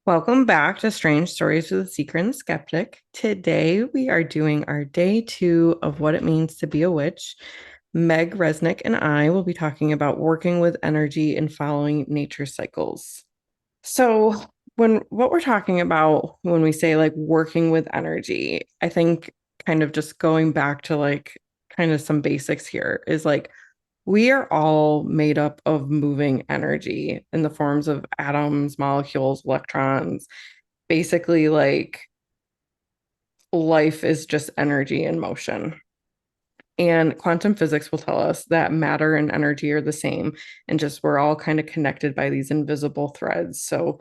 Welcome back to Strange Stories with the Seeker and the Skeptic. Today we are doing our day two of what it means to be a witch. Meg Resnick and I will be talking about working with energy and following nature cycles. So, when what we're talking about when we say like working with energy, I think kind of just going back to like kind of some basics here is like we are all made up of moving energy in the forms of atoms, molecules, electrons. Basically, like life is just energy in motion. And quantum physics will tell us that matter and energy are the same, and just we're all kind of connected by these invisible threads. So,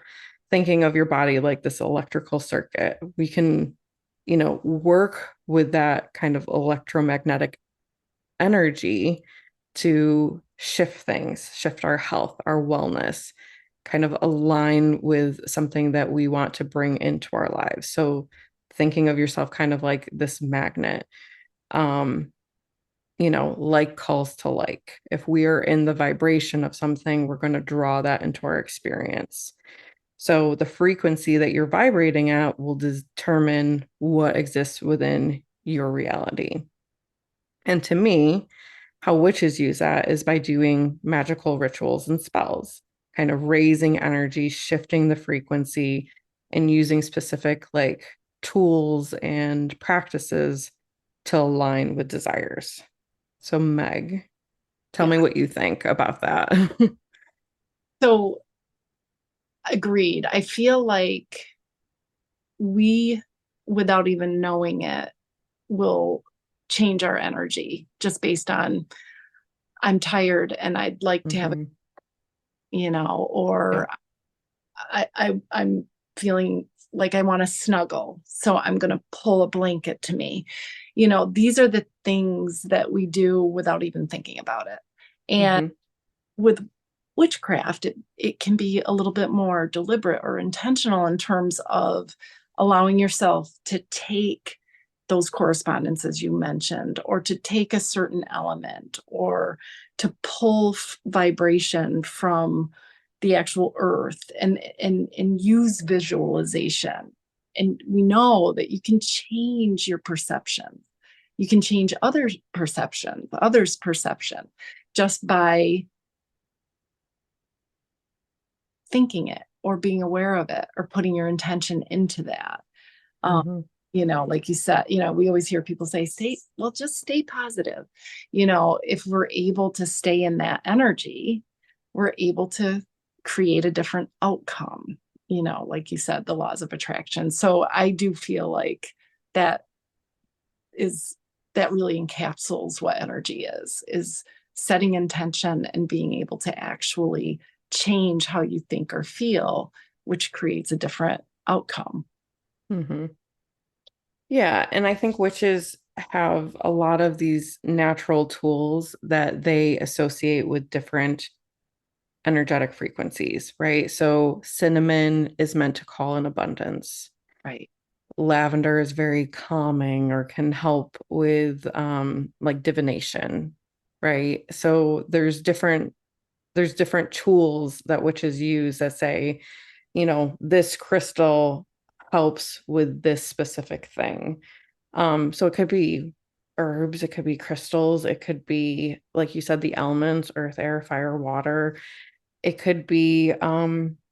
thinking of your body like this electrical circuit, we can, work with that kind of electromagnetic energy to shift things, shift our health, our wellness, kind of align with something that we want to bring into our lives. So thinking of yourself kind of like this magnet, um, like calls to like. If we are in the vibration of something, we're going to draw that into our experience. So the frequency that you're vibrating at will determine what exists within your reality. And to me, how witches use that is by doing magical rituals and spells, kind of raising energy, shifting the frequency, and using specific like tools and practices to align with desires. So, Meg, tell Yeah. me what you think about that. So agreed. I feel like we, without even knowing it, will change our energy just based on I'm tired and I'd like to have Hmm. or Yeah. I'm feeling like I want to snuggle. So I'm gonna pull a blanket to me. These are the things that we do without even thinking about it. And Hmm. with witchcraft, it can be a little bit more deliberate or intentional in terms of allowing yourself to take those correspondences you mentioned, or to take a certain element, or to pull vibration from the actual earth and use visualization. And we know that you can change your perception. You can change others' perception just by thinking it or being aware of it or putting your intention into that. Um, Hmm. like you said, we always hear people say, just stay positive. If we're able to stay in that energy, we're able to create a different outcome, like you said, the laws of attraction. So I do feel like that is that really encapsulates what energy is setting intention and being able to actually change how you think or feel, which creates a different outcome. Hmm. Yeah. And I think witches have a lot of these natural tools that they associate with different energetic frequencies, right? So cinnamon is meant to call in abundance. Right. Lavender is very calming or can help with like divination, right? So there's different tools that witches use that say, this crystal helps with this specific thing. So it could be herbs, it could be crystals, it could be, like you said, the elements, earth, air, fire, water. It could be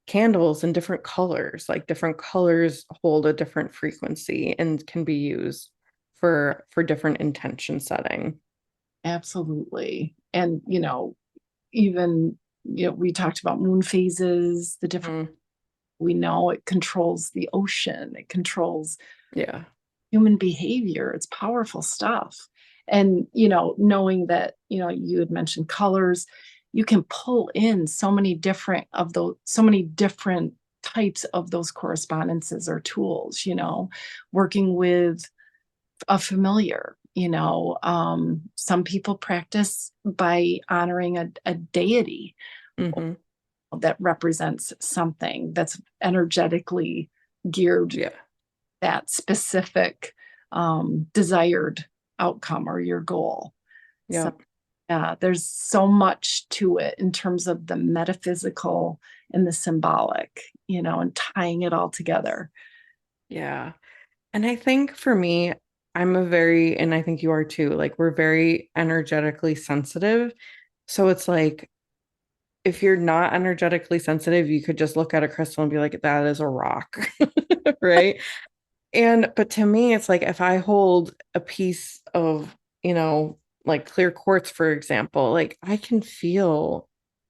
candles in different colors. Like different colors hold a different frequency and can be used for different intention setting. Absolutely. And even we talked about moon phases, the different Mm, we know it controls the ocean, it controls yeah. human behavior. It's powerful stuff. And, knowing that, you had mentioned colors, you can pull in so many different types of those correspondences or tools, working with a familiar, some people practice by honoring a deity Hmm. that represents something that's energetically geared Yeah. that specific desired outcome or your goal. So Yep. Yeah, there's so much to it in terms of the metaphysical and the symbolic, and tying it all together. Yeah. And I think for me, I'm a very, and I think you are too, like we're very energetically sensitive. So it's like if you're not energetically sensitive, you could just look at a crystal and be like, that is a rock, right? But to me, it's like if I hold a piece of, like clear quartz, for example, like I can feel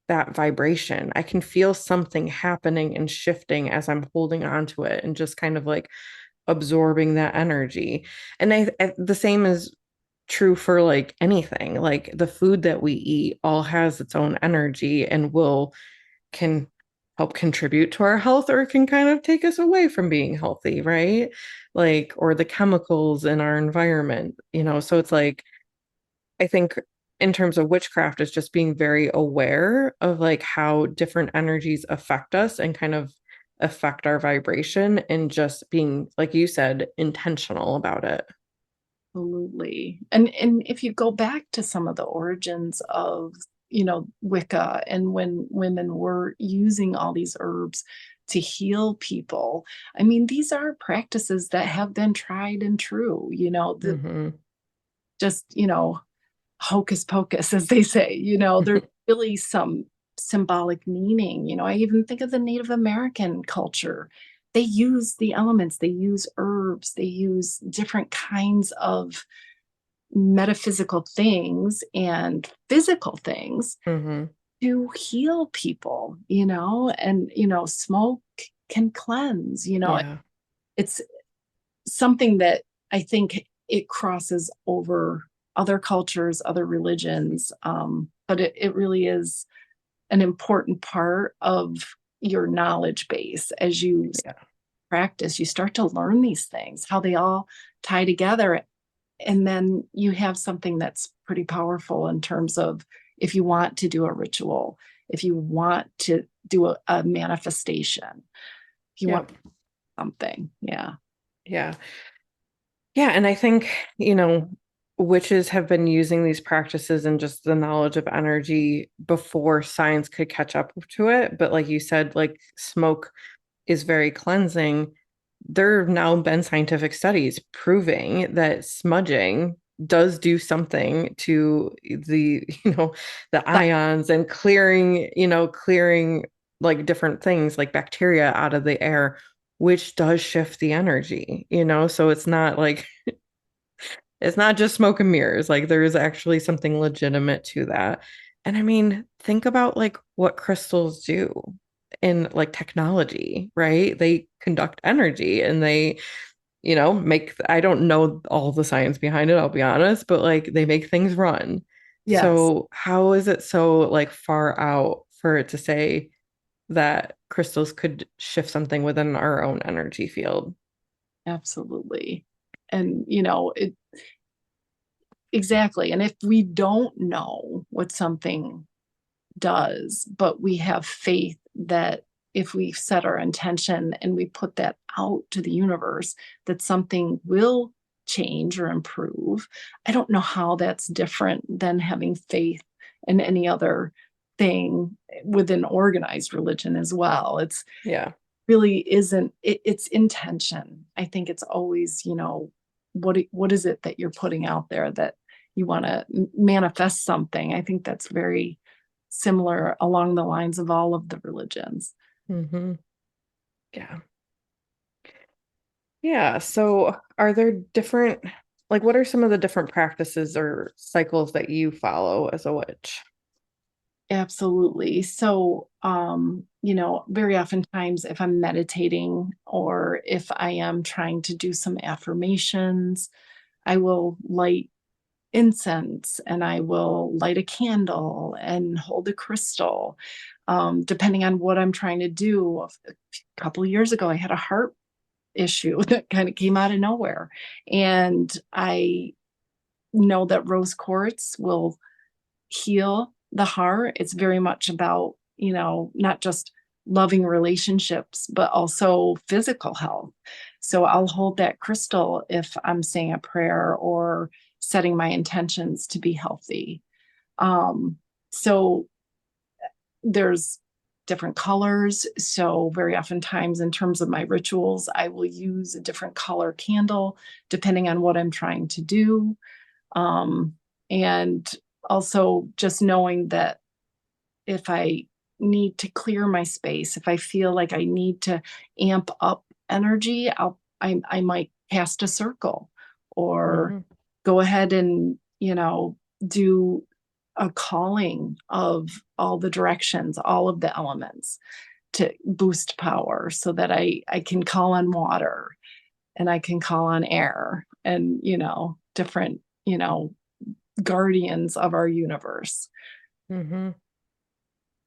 that vibration. I can feel something happening and shifting as I'm holding on to it and just kind of like absorbing that energy. And the same is true for like anything. Like the food that we eat all has its own energy and will can help contribute to our health or it can kind of take us away from being healthy, right? Like, or the chemicals in our environment, so it's like, I think in terms of witchcraft, is just being very aware of like how different energies affect us and kind of affect our vibration and just being, like you said, intentional about it. Absolutely. And if you go back to some of the origins of, Wicca, and when women were using all these herbs to heal people, I mean, these are practices that have been tried and true, the Hmm. just, hocus pocus, as they say, there's really some symbolic meaning. I even think of the Native American culture. They use the elements, they use herbs, they use different kinds of metaphysical things and physical things Hmm. to heal people, and, smoke can cleanse, Yeah. it's something that I think it crosses over other cultures, other religions. But it really is an important part of your knowledge base as you Yeah. practice. You start to learn these things, how they all tie together. And then you have something that's pretty powerful in terms of if you want to do a ritual, if you want to do a manifestation, if you want Yep. something. Yeah. Yeah. Yeah, and I think, witches have been using these practices and just the knowledge of energy before science could catch up to it. But like you said, like smoke is very cleansing. There have now been scientific studies proving that smudging does do something to the, the ions and clearing like different things like bacteria out of the air, which does shift the energy, so it's not just smoke and mirrors. Like there is actually something legitimate to that. And I mean, think about like what crystals do in like technology, right? They conduct energy and they, make, I don't know all the science behind it, I'll be honest, but like they make things run. Yes, So how is it so like far out for it to say that crystals could shift something within our own energy field? absolutely. And, exactly. And if we don't know what something does, but we have faith that if we set our intention and we put that out to the universe, that something will change or improve. I don't know how that's different than having faith in any other thing within organized religion as well. It's Yeah. really isn't it's intention. I think it's always, what is it that you're putting out there that you want to manifest something. I think that's very similar along the lines of all of the religions. Hmm. Yeah. Yeah. So are there different, like, what are some of the different practices or cycles that you follow as a witch? Absolutely. So, very oftentimes if I'm meditating or if I am trying to do some affirmations, I will light incense and I will light a candle and hold a crystal, depending on what I'm trying to do. A couple of years ago, I had a heart issue that kind of came out of nowhere. And I know that rose quartz will heal the heart. It's very much about, not just loving relationships, but also physical health. So I'll hold that crystal if I'm saying a prayer or setting my intentions to be healthy. So there's different colors. So very oftentimes in terms of my rituals, I will use a different color candle depending on what I'm trying to do. Um, and also just knowing that if I need to clear my space, if I feel like I need to amp up energy, I might cast a circle or Mhm. go ahead and, do a calling of all the directions, all of the elements to boost power so that I can call on water and I can call on air and, different, guardians of our universe. Mhm.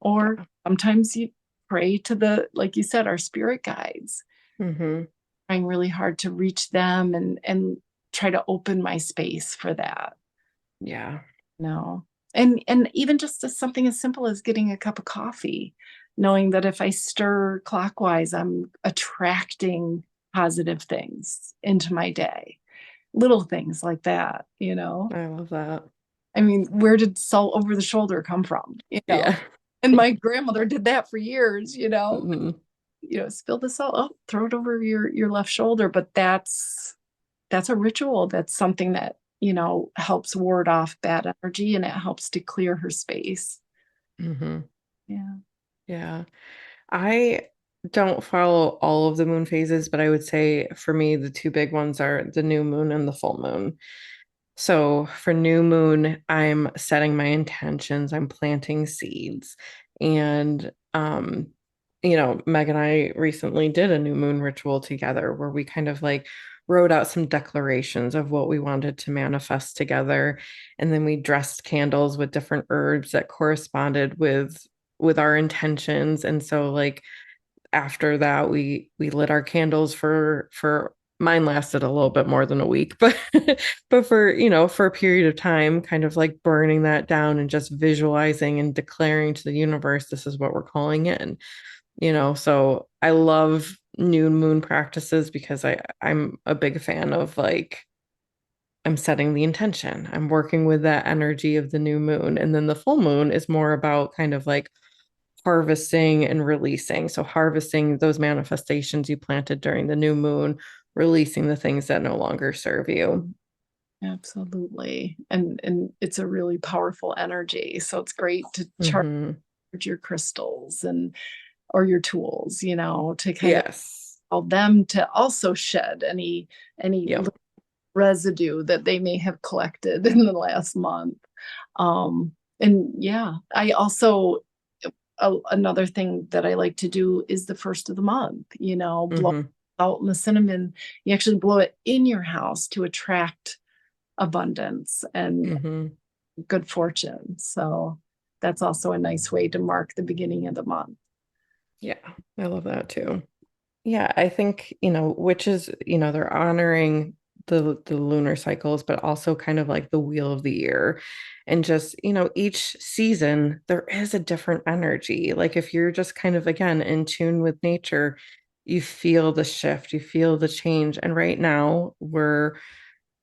Or Yeah. sometimes you pray to like you said, our spirit guides, Mhm. trying really hard to reach them and try to open my space for that. Yeah. No. And even just something as simple as getting a cup of coffee, knowing that if I stir clockwise, I'm attracting positive things into my day. Little things like that. I love that. I mean, where did salt over the shoulder come from? Yeah. And my grandmother did that for years. Mhm. Spill the salt, oh, throw it over your left shoulder. But that's a ritual. That's something that, helps ward off bad energy and it helps to clear her space. Mhm. Yeah. Yeah. I don't follow all of the moon phases, but I would say for me, the two big ones are the new moon and the full moon. So for new moon, I'm setting my intentions, I'm planting seeds. And Meg and I recently did a new moon ritual together where we kind of like wrote out some declarations of what we wanted to manifest together. And then we dressed candles with different herbs that corresponded with our intentions. And so like after that we lit our candles for mine lasted a little bit more than a week, but but for for a period of time, kind of like burning that down and just visualizing and declaring to the universe, this is what we're calling in. So I love new moon practices because I'm a big fan of like I'm setting the intention. I'm working with that energy of the new moon. And then the full moon is more about kind of like harvesting and releasing. So harvesting those manifestations you planted during the new moon, releasing the things that no longer serve you. Absolutely. And it's a really powerful energy. So it's great to charge Hmm. your crystals and or your tools, to kind of Yes. allow them to also shed any Yep. residue that they may have collected in the last month. And yeah, I also another thing that I like to do is the first of the month, blow Hmm. out in the cinnamon. You actually blow it in your house to attract abundance and Hmm. good fortune. So that's also a nice way to mark the beginning of the month. Yeah, I love that too. Yeah, I think, witches, they're honoring the lunar cycles, but also kind of like the wheel of the year. And just, each season there is a different energy. Like if you're just kind of again in tune with nature, you feel the shift, you feel the change. And right now we're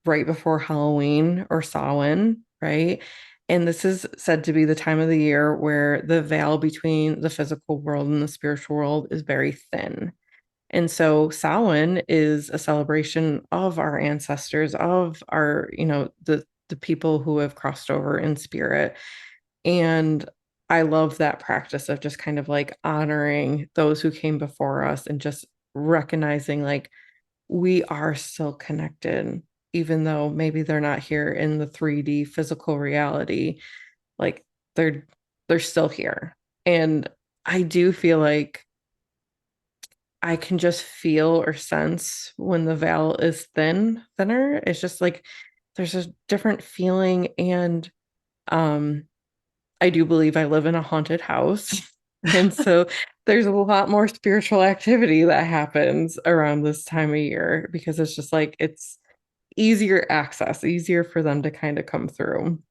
right before Halloween or Samhain, right? And this is said to be the time of the year where the veil between the physical world and the spiritual world is very thin. And so Samhain is a celebration of our ancestors, of our, the people who have crossed over in spirit. And I love that practice of just kind of like honoring those who came before us and just recognizing like we are still connected, even though maybe they're not here in the 3D physical reality. Like they're they're still here. And I do feel like I can just feel or sense when the veil is thinner. It's just like there's a different feeling. And um, I do believe I live in a haunted house. And so there's a lot more spiritual activity that happens around this time of year because it's just like it's easier access, easier for them to kind of come through.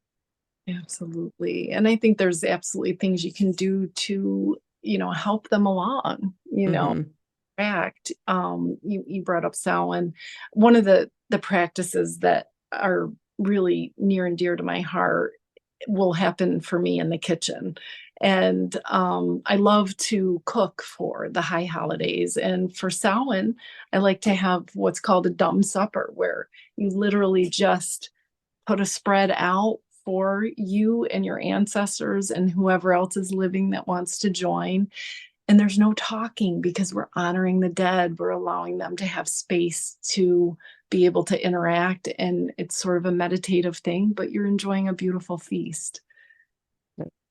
Absolutely. And I think there's absolutely things you can do to, help them along, Hmm. fact, you brought up Samhain. One of the practices that are really near and dear to my heart will happen for me in the kitchen. And I love to cook for the high holidays. And for Samhain, I like to have what's called a dumb supper, where you literally just put a spread out for you and your ancestors and whoever else is living that wants to join. And there's no talking because we're honoring the dead. We're allowing them to have space to be able to interact. And it's sort of a meditative thing, but you're enjoying a beautiful feast,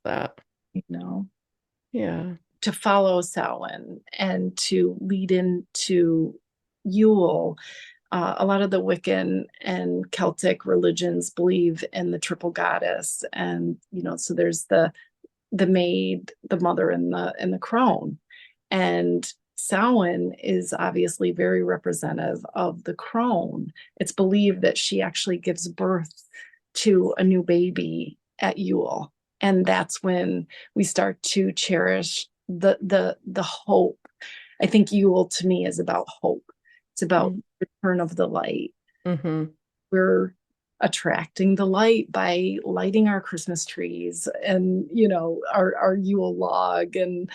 That. you know, Yeah. to follow Samhain and to lead into Yule. A lot of the Wiccan and Celtic religions believe in the triple goddess, and so there's the maid, the mother, and the crone. And Samhain is obviously very representative of the crone. It's believed that she actually gives birth to a new baby at Yule, and that's when we start to cherish the hope. I think Yule to me is about hope. It's about return of the light. Mm-hmm. We're attracting the light by lighting our Christmas trees and our Yule log, and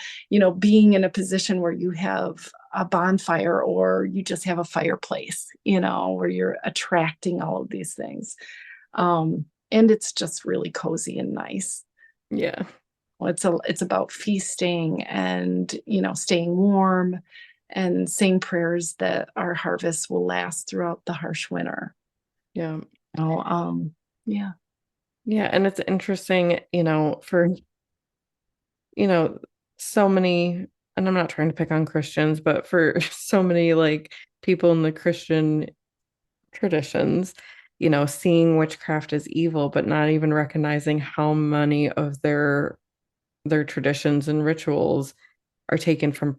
being in a position where you have a bonfire or you just have a fireplace, where you're attracting all of these things. And it's just really cozy and nice. Yeah. It's about feasting and staying warm and saying prayers that our harvest will last throughout the harsh winter. Yeah. Yeah. Yeah. And it's interesting, for, you know, so many, and I'm not trying to pick on Christians, but for so many like people in the Christian traditions, seeing witchcraft as evil, but not even recognizing how many of their traditions and rituals are taken from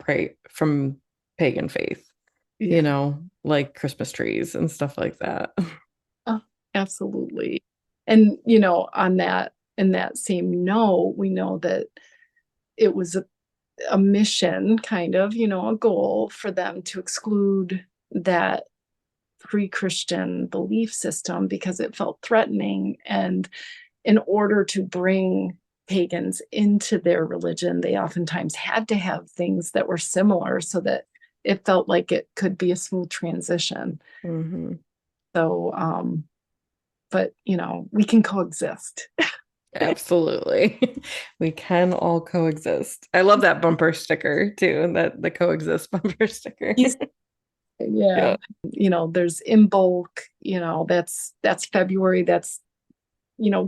pagan faith, Yeah. like Christmas trees and stuff like that. Oh, absolutely. And on that in that same note, we know that it was a mission, kind of, a goal for them to exclude that pre-Christian belief system because it felt threatening. And in order to bring pagans into their religion, they oftentimes had to have things that were similar so that it felt like it could be a smooth transition. Hmm. So, but we can coexist. Absolutely. We can all coexist. I love that bumper sticker too, that the coexist bumper sticker. Yeah. Yeah. There's Imbolc, that's February. That's,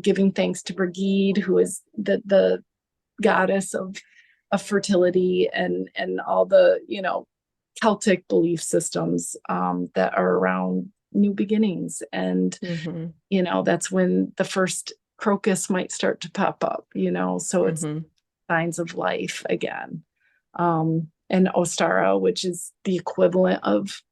giving thanks to Brigid, who is the goddess of fertility and all the, Celtic belief systems that are around new beginnings. And, Hmm. that's when the first crocus might start to pop up, so it's Hmm. signs of life again. And Ostara, which is the equivalent of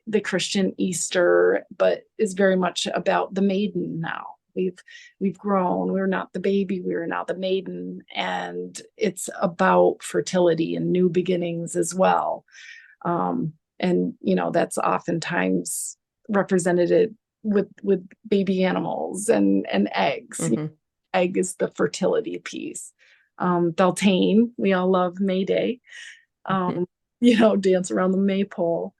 the Christian Easter, but is very much about the maiden now. We've grown. We're not the baby. We are now the maiden, and it's about fertility and new beginnings as well. And that's oftentimes represented with baby animals and eggs. Hmm. Egg is the fertility piece. Beltane, we all love May Day. Hmm. Um, dance around the maypole.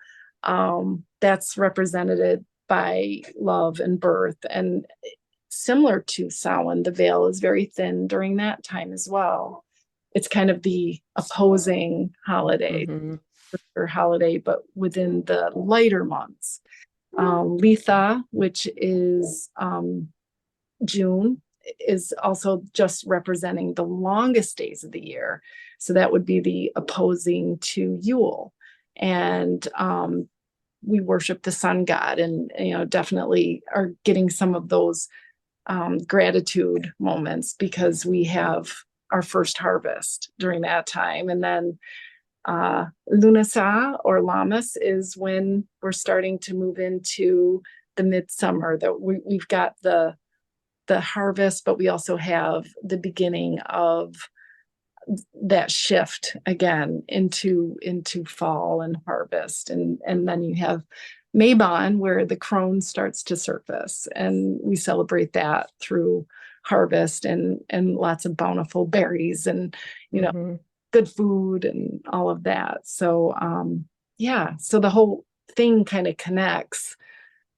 That's represented by love and birth. And similar to Samhain, the veil is very thin during that time as well. It's kind of the opposing holiday Hmm. or holiday, but within the lighter months. Litha, which is June, is also just representing the longest days of the year. So that would be the opposing to Yule. And we worship the sun god, and definitely are getting some of those gratitude moments because we have our first harvest during that time. And then Lunasa or Lammas is when we're starting to move into the midsummer, that we've got the harvest, but we also have the beginning of that shift again into fall and harvest. And then you have Mabon, where the crone starts to surface, and we celebrate that through harvest and lots of bountiful berries and, you know, Hmm. good food and all of that. So, yeah, so the whole thing kind of connects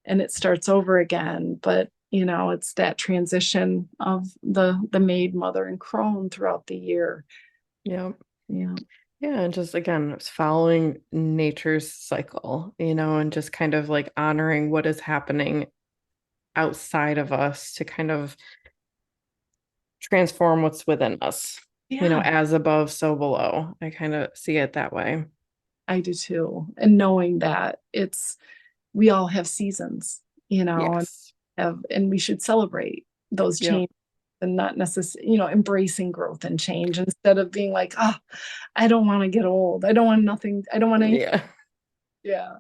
and it starts over again. But, it's that transition of the maid, mother, and crone throughout the year. Yeah. Yeah. Yeah, and just again, it's following nature's cycle, and just kind of like honoring what is happening outside of us to kind of transform what's within us, Yeah, as above, so below. I kind of see it that way. I do too. And knowing that we all have seasons, and Yes. and we should celebrate those Yep. changes and not necessarily, embracing growth and change instead of being like, oh, I don't want to get old. I don't want nothing. I don't want any. Yeah. Yeah.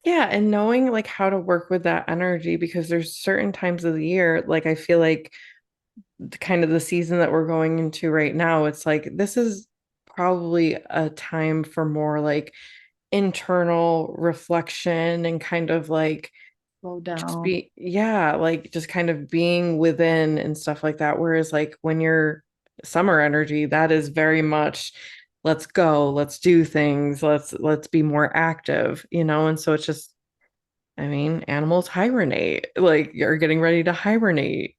Yeah, and knowing like how to work with that energy because there's certain times of the year, like I feel like kind of the season that we're going into right now, it's like this is probably a time for more like internal reflection and kind of like Slow just down. be, yeah, like just kind of being within and stuff like that. Whereas like when you're summer energy, that is very much let's go, let's do things, let's be more active, and so it's just, I mean, animals hibernate, like you're getting ready to hibernate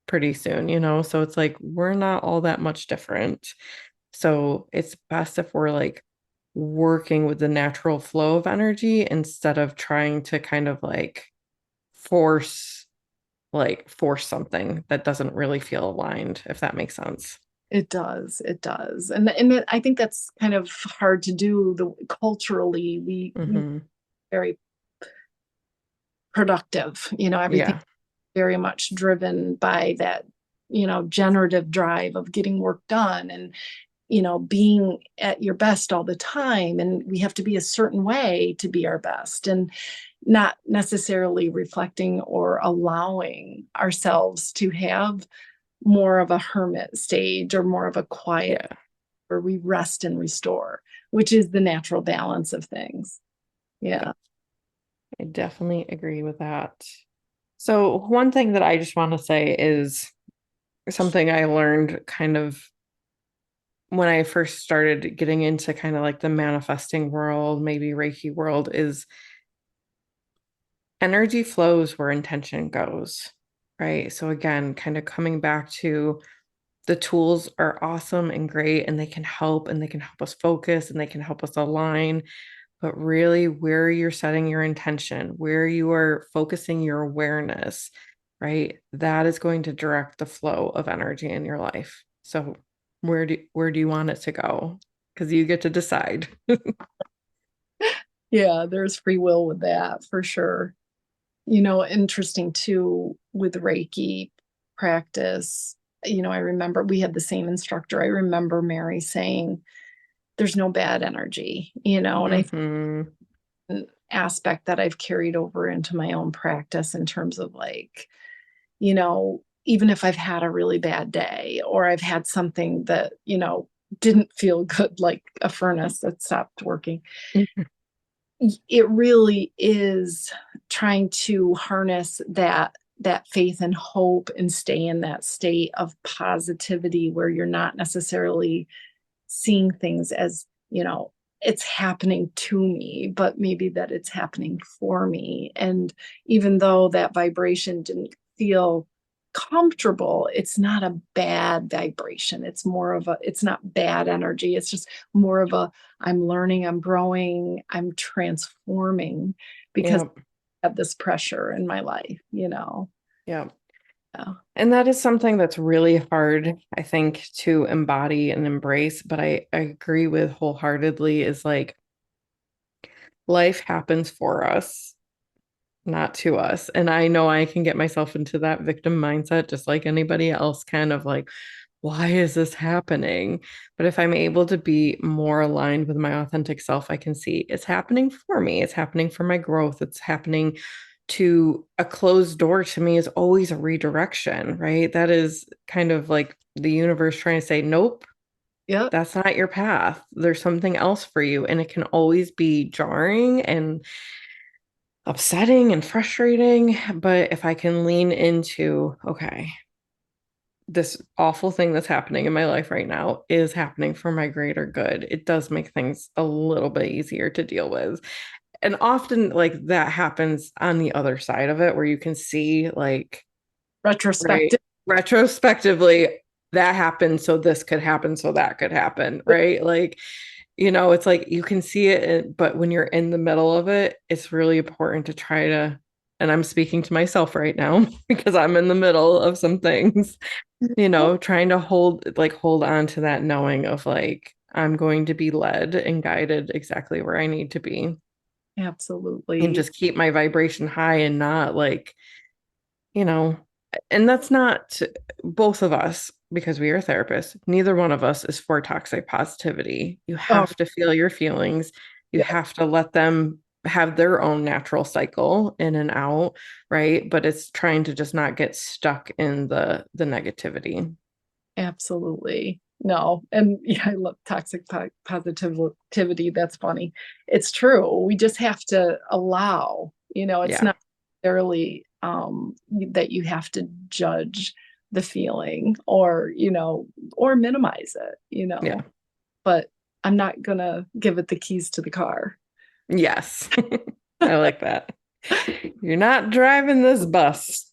pretty soon, so it's like we're not all that much different. So it's best if we're like working with the natural flow of energy instead of trying to kind of like force force something that doesn't really feel aligned, if that makes sense. It does. It does. I think that's kind of hard to do culturally. We Hmm. very productive, everything Yeah. very much driven by that, generative drive of getting work done and, being at your best all the time. And we have to be a certain way to be our best and not necessarily reflecting or allowing ourselves to have more of a hermit stage or more of a quiet Yeah. where we rest and restore, which is the natural balance of things. Yeah. Yeah. I definitely agree with that. So one thing that I just want to say is something I learned kind of when I first started getting into kind of like the manifesting world, maybe Reiki world, is energy flows where intention goes, right? So again, kind of coming back to the tools are awesome and great and they can help us focus and they can help us align, but really where you're setting your intention, where you are focusing your awareness, right? That is going to direct the flow of energy in your life. So where do you want it to go? Because you get to decide. Yeah, there's free will with that for sure. Interesting too with Reiki practice. I remember we had the same instructor. I remember Mary saying, there's no bad energy, and I think Hmm. an aspect that I've carried over into my own practice in terms of like, even if I've had a really bad day or I've had something that, didn't feel good, like a furnace that stopped working, it really is trying to harness that faith and hope and stay in that state of positivity where you're not necessarily seeing things as, it's happening to me, but maybe that it's happening for me. And even though that vibration didn't feel comfortable, it's not a bad vibration. It's not bad energy. It's just more of a, I'm learning, I'm growing, I'm transforming because Yep. I have this pressure in my life. Yep. Yeah. And that is something that's really hard, I think, to embody and embrace. But I agree with wholeheartedly is like life happens for us, not to us. And I know I can get myself into that victim mindset just like anybody else can of like, why is this happening? But if I'm able to be more aligned with my authentic self, I can see it's happening for me. It's happening for my growth. It's happening to a closed door to me is always a redirection, right? That is kind of like the universe trying to say, nope, Yep. that's not your path. There's something else for you. And it can always be jarring and upsetting and frustrating. But if I can lean into, okay, this awful thing that's happening in my life right now is happening for my greater good. It does make things a little bit easier to deal with. And often, like, that happens on the other side of it, where you can see, like, right, Retrospective. retrospectively, that happened, so this could happen, so that could happen, right? Like, it's like you can see it, but when you're in the middle of it, it's really important to try to, and I'm speaking to myself right now because I'm in the middle of some things, trying to hold on to that knowing of, like, I'm going to be led and guided exactly where I need to be, and Absolutely. just keep my vibration high and not, like, you know, and that's not both of us, because we are therapists. Neither one of us is for toxic positivity. You Oh, have to feel your feelings. You yeah, have to let them have their own natural cycle in and out, right? But it's trying to just not get stuck in the negativity. absolutely. No. And yeah, I love toxic positivity. That's funny. It's true. We just have to allow, it's Yeah. not necessarily that you have to judge the feeling or minimize it, Yeah. but I'm not gonna give it the keys to the car. Yes. I like that. You're not driving this bus.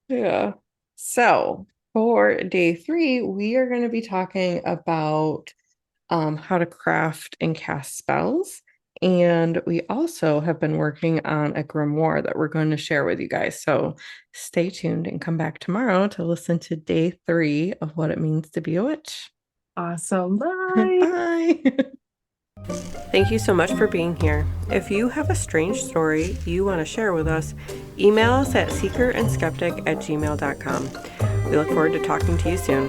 Yeah. So for day 3, we are going to be talking about how to craft and cast spells. And we also have been working on a grimoire that we're going to share with you guys. So stay tuned and come back tomorrow to listen to day 3 of what it means to be a witch. Awesome. Bye. Bye. Thank you so much for being here. If you have a strange story you want to share with us, email us at seekerandskeptic@gmail.com. We look forward to talking to you soon.